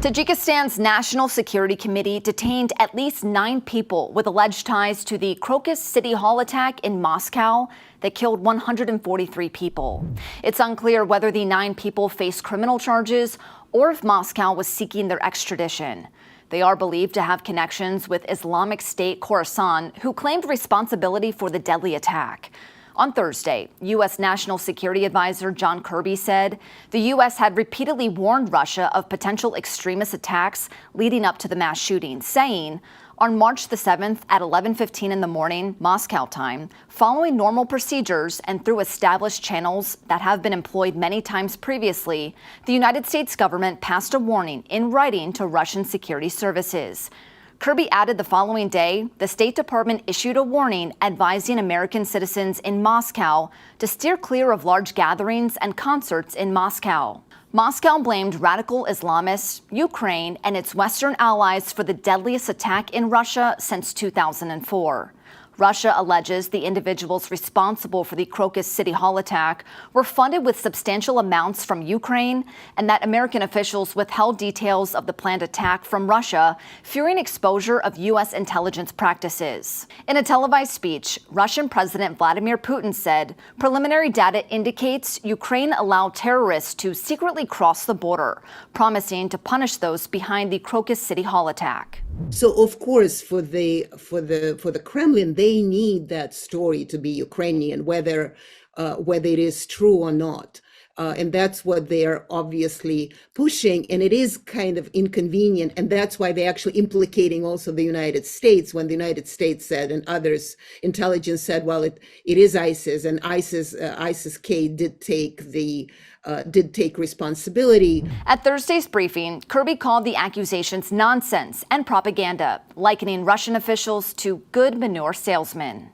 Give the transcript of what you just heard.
Tajikistan's National Security Committee detained at least 9 people with alleged ties to the Crocus City Hall attack in Moscow that killed 143 people. It's unclear whether the 9 people face criminal charges or if Moscow was seeking their extradition. They are believed to have connections with Islamic State Khorasan, who claimed responsibility for the deadly attack. On Thursday, U.S. National Security Advisor John Kirby said the U.S. had repeatedly warned Russia of potential extremist attacks leading up to the mass shooting, saying, on March the 7th at 11:15 in the morning, Moscow time, following normal procedures and through established channels that have been employed many times previously, the United States government passed a warning in writing to Russian security services. Kirby added the following day, the State Department issued a warning advising American citizens in Moscow to steer clear of large gatherings and concerts in Moscow. Moscow blamed radical Islamists, Ukraine, and its Western allies for the deadliest attack in Russia since 2004. Russia alleges the individuals responsible for the Crocus City Hall attack were funded with substantial amounts from Ukraine, and that American officials withheld details of the planned attack from Russia, fearing exposure of U.S. intelligence practices. In a televised speech, Russian President Vladimir Putin said preliminary data indicates Ukraine allowed terrorists to secretly cross the border, promising to punish those behind the Crocus City Hall attack. So, of course, for the Kremlin, they need that story to be Ukrainian, whether it is true or not. And that's what they are obviously pushing. And it is kind of inconvenient. And that's why they're actually implicating also the United States, when the United States said, and others, intelligence said, well, it is ISIS, and ISIS-K did take responsibility. At Thursday's briefing, Kirby called the accusations nonsense and propaganda, likening Russian officials to good manure salesmen.